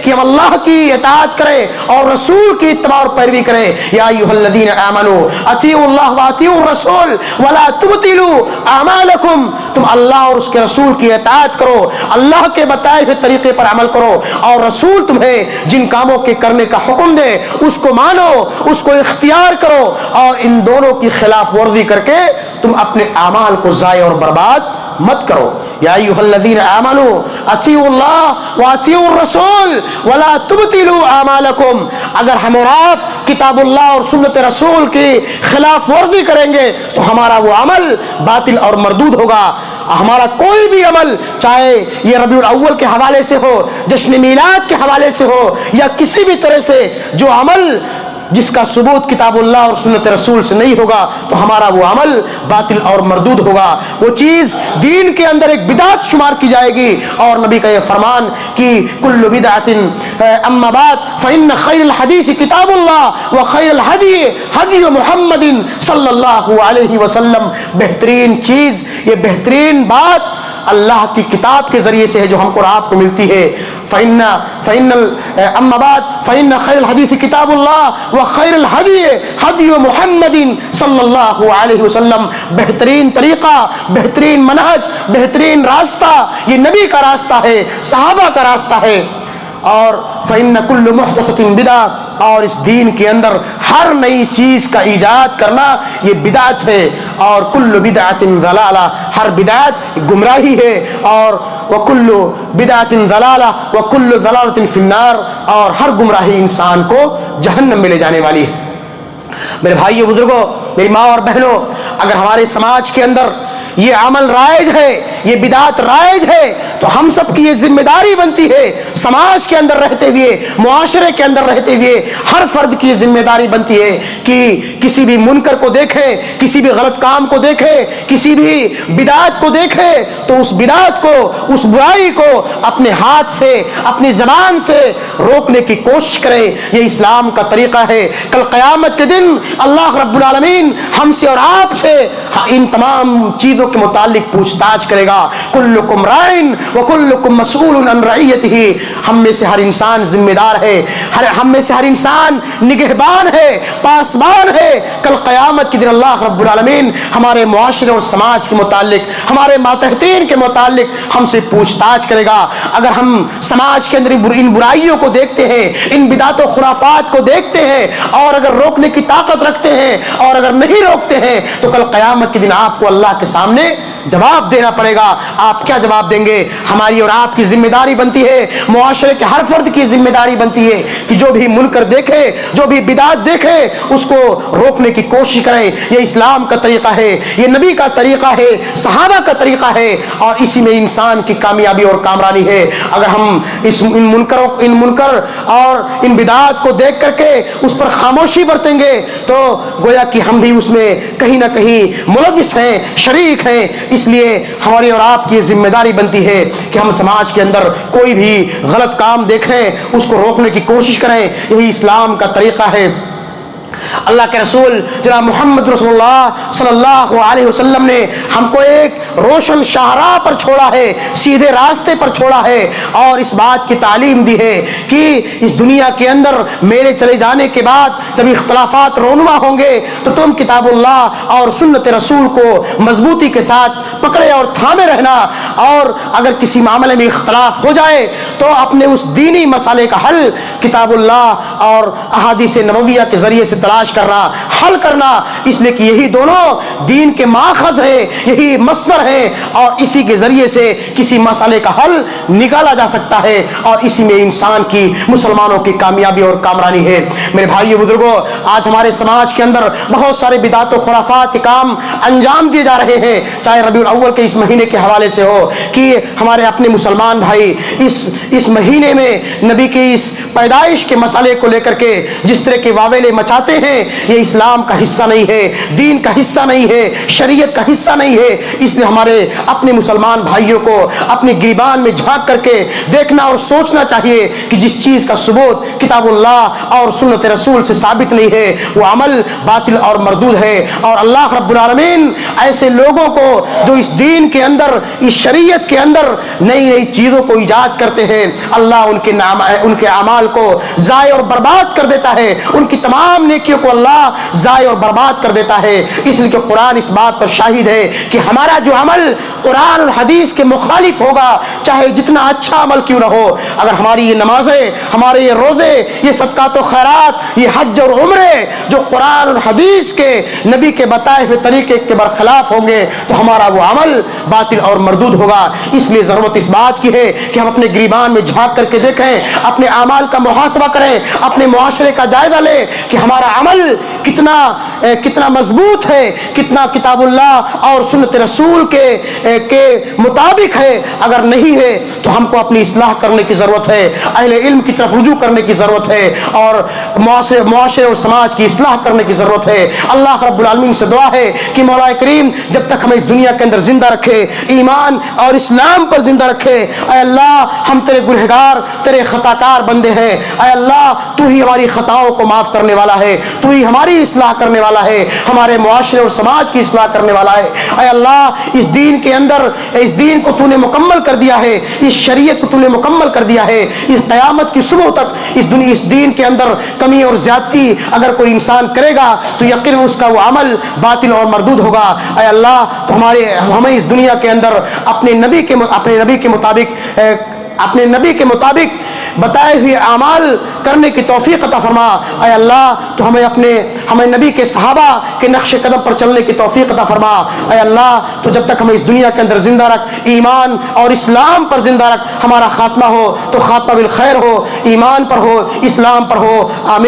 کہ ہم اللہ کی اطاعت کریں اور رسول کی اتباع اور پیروی کریں. یا ایھا الذین آمنوا اطیعوا اللہ واطیعوا الرسول ولا تبطلوا اعمالکم. تم اللہ اور اس کے رسول کی اطاعت کرو, اللہ کے بتائے ہوئے طریقے پر عمل کرو, اور رسول تمہیں جن کاموں کے کرنے کا حکم دے اس کو مانو, اس کو اختیار کرو, اور ان دونوں کی خلاف ورزی کر کے تم اپنے اعمال کو ضائع اور برباد مت کرو. یا ایھا الذین آمنوا اطیعوا اللہ واطیعوا الرسول ولا تبطلوا اعمالکم. اگر ہم اور آپ کتاب اللہ اور سنت رسول کی خلاف ورزی کریں گے تو ہمارا وہ عمل باطل اور مردود ہوگا. ہمارا کوئی بھی عمل, چاہے یہ ربیع الاول کے حوالے سے ہو, جشن میلاد کے حوالے سے ہو, یا کسی بھی طرح سے جو عمل جس کا ثبوت کتاب اللہ اور سنت رسول سے نہیں ہوگا تو ہمارا وہ عمل باطل اور مردود ہوگا. وہ چیز دین کے اندر ایک بدعت شمار کی جائے گی. اور نبی کا یہ فرمان کہ کل بدعت اما بعد فإن خیر الحدیث کتاب اللہ وخیر الہدی ہدی محمد صلی اللہ علیہ وسلم. بہترین چیز, یہ بہترین بات اللہ کی کتاب کے ذریعے سے ہے جو ہم کو اور آپ کو ملتی ہے. اما بعد فإن خیر الحدیث کتاب اللہ وخیر الہدی ہدی محمد صلی اللہ علیہ وسلم. بہترین طریقہ, بہترین منہج, بہترین راستہ یہ نبی کا راستہ ہے, صحابہ کا راستہ ہے. اور فإن كل محدثة بدعة, اور اس دین کے اندر ہر نئی چیز کا ایجاد کرنا یہ بدعت ہے. اور کل بدعت ضلالہ, ہر بدعت گمراہی ہے. اور وکل بدعت ضلالہ وکل ضلالۃ فی النار, اور ہر گمراہی انسان کو جہنم میں لے جانے والی ہے. میرے بھائیو بزرگوں, میری ماں اور بہنوں, اگر ہمارے سماج کے اندر یہ عمل رائج ہے, یہ بدعت رائج ہے, تو ہم سب کی یہ ذمہ داری بنتی ہے, سماج کے اندر رہتے ہوئے, معاشرے کے اندر رہتے ہوئے ہر فرد کی یہ ذمہ داری بنتی ہے کہ کسی بھی منکر کو دیکھیں, کسی بھی غلط کام کو دیکھیں, کسی بھی بدعت کو دیکھیں تو اس بدعت کو, اس برائی کو اپنے ہاتھ سے, اپنی زبان سے روکنے کی کوشش کریں. یہ اسلام کا طریقہ ہے. کل قیامت کے دن اللہ رب العالمین ہم سے اور آپ سے ان تمام چیزوں کے متعلق پوچھ تاچھ کرے گا. کلکم رائن وکلکم مسئول عن رعیتہ. ہم میں سے ہر انسان ذمہ دار ہے, ہم میں سے ہر انسان نگہبان ہے, پاسبان ہے. کل قیامت کے دن اللہ رب العالمین ہمارے معاشرے اور سماج کے متعلق, ہمارے ماتحتین کے متعلق ہم سے پوچھ تاچھ کرے گا. اگر ہم سماج کے اندر ان برائیوں کو دیکھتے ہیں, ان بدعت و خرافات کو دیکھتے ہیں, اور اگر روکنے کی طاقت رکھتے ہیں, اور اگر نہیں روکتے ہیں, تو کل قیامت کے دن آپ کو اللہ کے سامنے جواب دینا پڑے گا. آپ کیا جواب دیں گے؟ ہماری اور آپ کی ذمہ داری بنتی ہے, معاشرے کے ہر فرد کی ذمہ داری بنتی ہے کہ جو بھی منکر دیکھے, جو بھی بدعت دیکھے, اس کو روکنے کی کوشش کریں. یہ اسلام کا طریقہ ہے, یہ نبی کا طریقہ ہے, صحابہ کا طریقہ ہے, اور اسی میں انسان کی کامیابی اور کامرانی ہے. اگر ہم ان منکر اور ان بدعات کو دیکھ کر کے اس پر خاموشی برتیں گے تو گویا کہ ہم بھی اس میں کہیں نہ کہیں ملوث ہیں, شریک ہیں. اس لیے ہماری اور آپ کی ذمہ داری بنتی ہے کہ ہم سماج کے اندر کوئی بھی غلط کام دیکھیں, اس کو روکنے کی کوشش کریں. یہی اسلام کا طریقہ ہے. اللہ کے رسول جناب محمد رسول اللہ صلی اللہ علیہ وسلم نے ہم کو ایک روشن شاہراہ پر چھوڑا ہے, سیدھے راستے پر چھوڑا ہے, اور اس بات کی تعلیم دی ہے کہ اس دنیا کے اندر میرے چلے جانے کے بعد جب اختلافات رونما ہوں گے تو تم کتاب اللہ اور سنت رسول کو مضبوطی کے ساتھ پکڑے اور تھامے رہنا, اور اگر کسی معاملے میں اختلاف ہو جائے تو اپنے اس دینی مسئلے کا حل کتاب اللہ اور احادیث نبویہ کے ذریعے سے تلاش کرنا, حل کرنا. اس لیے کہ یہی دونوں دین کے ماخذ ہیں, یہی مصدر ہیں, اور اسی کے ذریعے سے کسی مسئلے کا حل نکالا جا سکتا ہے, اور اسی میں انسان کی, مسلمانوں کی کامیابی اور کامرانی ہے. میرے بھائیو بزرگوں, آج ہمارے سماج کے اندر بہت سارے بدعت و خرافات کے کام انجام دیے جا رہے ہیں, چاہے ربیع الاول کے اس مہینے کے حوالے سے ہو کہ ہمارے اپنے مسلمان بھائی اس مہینے میں نبی کی اس پیدائش کے مسئلے کو لے کر کے جس طرح کے واویلے مچاتے ہیں یہ اسلام کا حصہ نہیں ہے، دین کا حصہ نہیں ہے، شریعت کا حصہ نہیں ہے۔ اس لیے ہمارے اپنے مسلمان بھائیوں کو اپنے گریبان میں جھانک کر کے دیکھنا اور سوچنا چاہیے کہ جس چیز کا ثبوت کتاب اللہ اور سنت رسول سے ثابت نہیں ہے وہ عمل باطل اور مردود ہے۔ اور اللہ رب العالمین ایسے لوگوں کو جو اس دین کے اندر، اس شریعت کے اندر نئی نئی چیزوں کو ایجاد کرتے ہیں، اللہ ان کے اعمال کو ضائع اور برباد کر دیتا ہے، ان کی تمام نیکیوں کو اللہ ضائع اور برباد کر دیتا ہے۔ اس لیے کہ قرآن اس بات پر شاہد ہے کہ ہمارا جو عمل قرآن اور حدیث کے مخالف ہوگا، چاہے جتنا اچھا عمل کیوں نہ ہو، اگر ہماری یہ نمازیں، ہمارے یہ روزے، یہ صدقات و خیرات، یہ حج اور عمرے جو قرآن اور حدیث کے نبی کے بتائے ہوئے طریقے کے برخلاف ہوں گے تو ہمارا وہ عمل باطل اور مردود ہوگا۔ اس لیے ضرورت اس بات کی ہے کہ ہم اپنے گریبان میں جھانک کر کے دیکھیں، اپنے اعمال کا محاسبہ کریں، اپنے معاشرے کا جائزہ لیں کہ ہمارا عمل کتنا مضبوط ہے، کتنا کتاب اللہ اور سنت رسول کے مطابق ہے۔ اگر نہیں ہے تو ہم کو اپنی اصلاح کرنے کی ضرورت ہے، اہل علم کی طرف رجوع کرنے کی ضرورت ہے اور معاشرے اور سماج کی اصلاح کرنے کی ضرورت ہے۔ اللہ رب العالمین سے دعا ہے کہ مولا کریم جب تک ہمیں اس دنیا کے اندر زندہ رکھے، ایمان اور اسلام پر زندہ رکھے، اے اللہ ہم تیرے گنہگار، تیرے خطاکار بندے ہیں، اے اللہ تو ہی ہماری خطاؤں کو معاف کرنے والا ہے، تو ہی ہماری اصلاح کرنے والا ہے، ہمارے معاشرے اور سماج کی اصلاح کرنے والا ہے۔ اے اللہ اس دین کے اندر، اس دین کو تو نے مکمل کر دیا ہے، اس شریعت کو تو نے مکمل کر دیا ہے، اس قیامت کی صبح تک اس دین کے اندر کمی اور زیادتی اگر کوئی انسان کرے گا تو یقین اس کا وہ عمل باطل اور مردود ہوگا۔ اے اللہ تو ہمیں اس دنیا کے اندر اپنے نبی کے مطابق بتائے ہوئے اعمال کرنے کی توفیق عطا فرما۔ اے اللہ تو ہمیں نبی کے صحابہ کے نقش قدم پر چلنے کی توفیق عطا فرما۔ اے اللہ تو جب تک ہمیں اس دنیا کے اندر زندہ رکھ، ایمان اور اسلام پر زندہ رکھ، ہمارا خاتمہ ہو تو خاتمہ بالخیر ہو، ایمان پر ہو، اسلام پر ہو، آمین۔